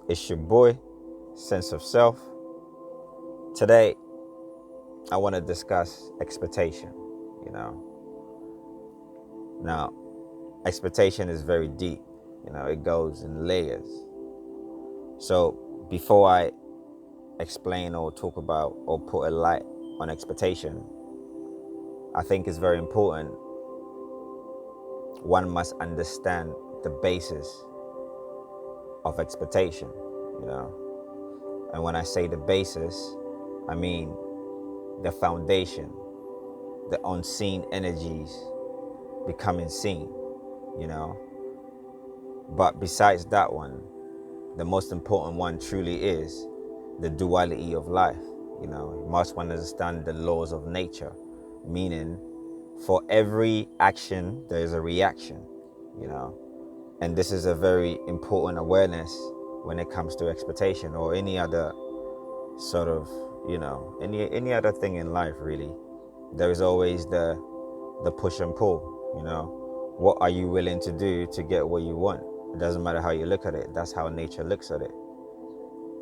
It's your boy, Sense of Self. Today, I want to discuss expectation. You know, now, expectation is very deep. It goes in layers. So, before I explain or talk about or put a light on expectation, I think it's very important one must understand the basis of expectation, you know. And when I say the basis, I mean the foundation, the unseen energies becoming seen, you know. But besides that one, the most important one truly is the duality of life. You must understand the laws of nature, meaning for every action, there is a reaction, you know. And this is a very important awareness when it comes to expectation or any other sort of, any other thing in life, really. There is always the push and pull. What are you willing to do to get what you want? It doesn't matter how you look at it. That's how nature looks at it.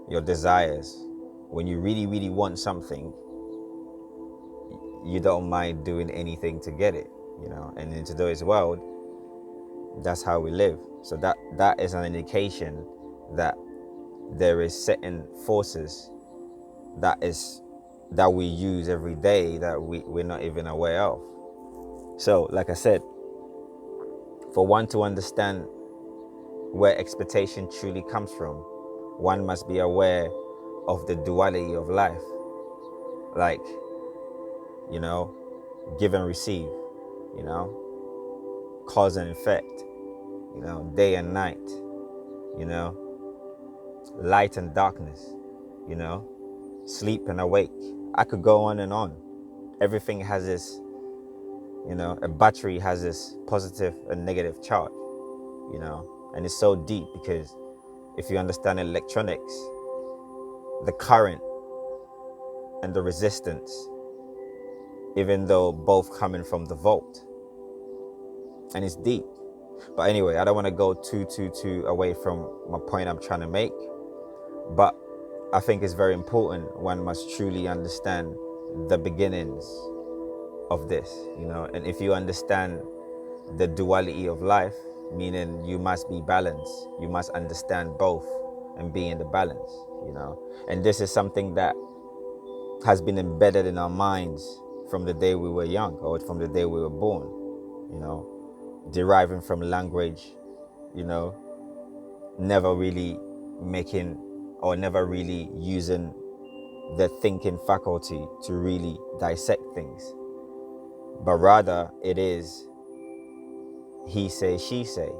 Your desires. When you really, really want something, you don't mind doing anything to get it. And in today's world, that's how we live. So that is an indication that there is certain forces that we use every day that we're not even aware of. So, like I said, for one to understand where expectation truly comes from, one must be aware of the duality of life. Like, give and receive, cause and effect, day and night, light and darkness, sleep and awake. I could go on and on. Everything has this, a battery has this positive and negative charge, and it's so deep because if you understand electronics, the current and the resistance, even though both coming from the volt, and it's deep. But anyway, I don't want to go too away from my point I'm trying to make, but I think it's very important one must truly understand the beginnings of this, and if you understand the duality of life, meaning you must be balanced, you must understand both and be in the balance, and this is something that has been embedded in our minds from the day we were young or from the day we were born, deriving from language, never really making or never really using the thinking faculty to really dissect things, but rather it is he say, she say.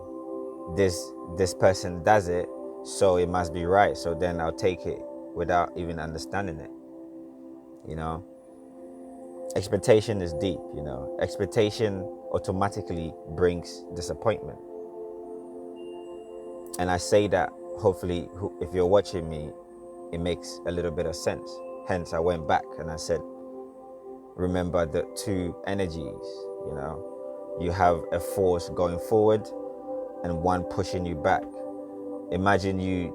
This person does it, so it must be right. So then I'll take it without even understanding it. Expectation is deep. Expectation automatically brings disappointment. And I say that hopefully, if you're watching me, it makes a little bit of sense. Hence, I went back and I said, remember the two energies. You have a force going forward and one pushing you back. Imagine you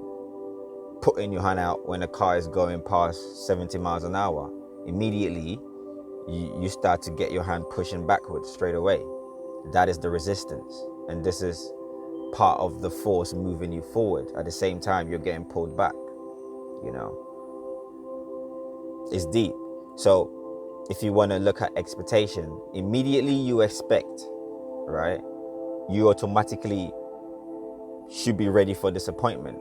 putting your hand out when a car is going past 70 miles an hour. Immediately, you start to get your hand pushing backwards straight away. That is the resistance. And this is part of the force moving you forward. At the same time, you're getting pulled back. It's deep. So if you want to look at expectation, immediately you expect, right? You automatically should be ready for disappointment.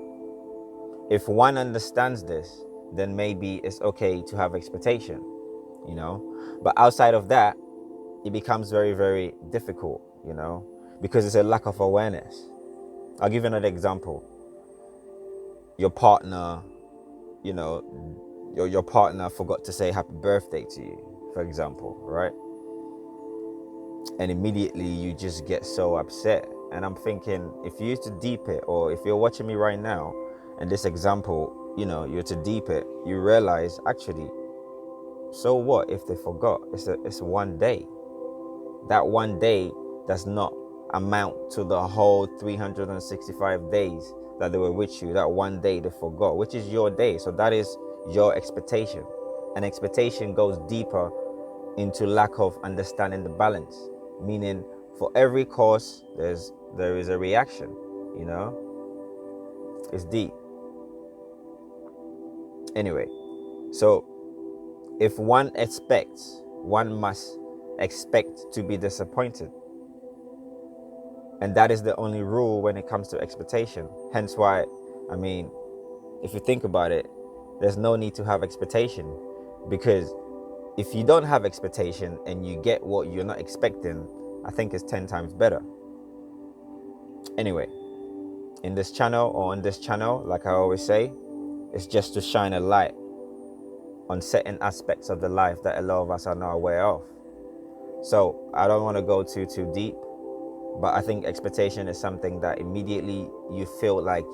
If one understands this, then maybe it's okay to have expectation, But outside of that, it becomes very, very difficult, because it's a lack of awareness. I'll give you another example. Your partner, your partner forgot to say happy birthday to you, for example, right? And immediately you just get so upset. And I'm thinking, if you used to deep it, or if you're watching me right now, and this example, you're to deep it, you realize, actually, so what if they forgot? It's one day. That one day does not amount to the whole 365 days that they were with you, that one day they forgot, which is your day. So that is your expectation. And expectation goes deeper into lack of understanding the balance, meaning for every cause there is a reaction. You know, it's deep. Anyway, so if one expects, one must expect to be disappointed. And that is the only rule when it comes to expectation. Hence why, I mean, if you think about it, there's no need to have expectation, because if you don't have expectation and you get what you're not expecting, I think it's 10 times better. Anyway, in this channel, or on this channel, like I always say, it's just to shine a light on certain aspects of the life that a lot of us are not aware of. So I don't want to go too deep, but I think expectation is something that immediately you feel like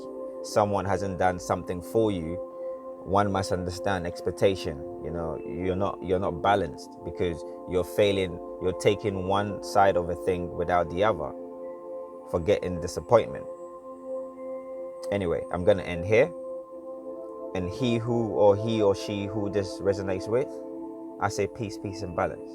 someone hasn't done something for you, one must understand expectation. You know, you're not balanced, because you're failing, you're taking one side of a thing without the other, forgetting disappointment. Anyway, I'm gonna end here. And he or she who this resonates with, I say peace, peace, and balance.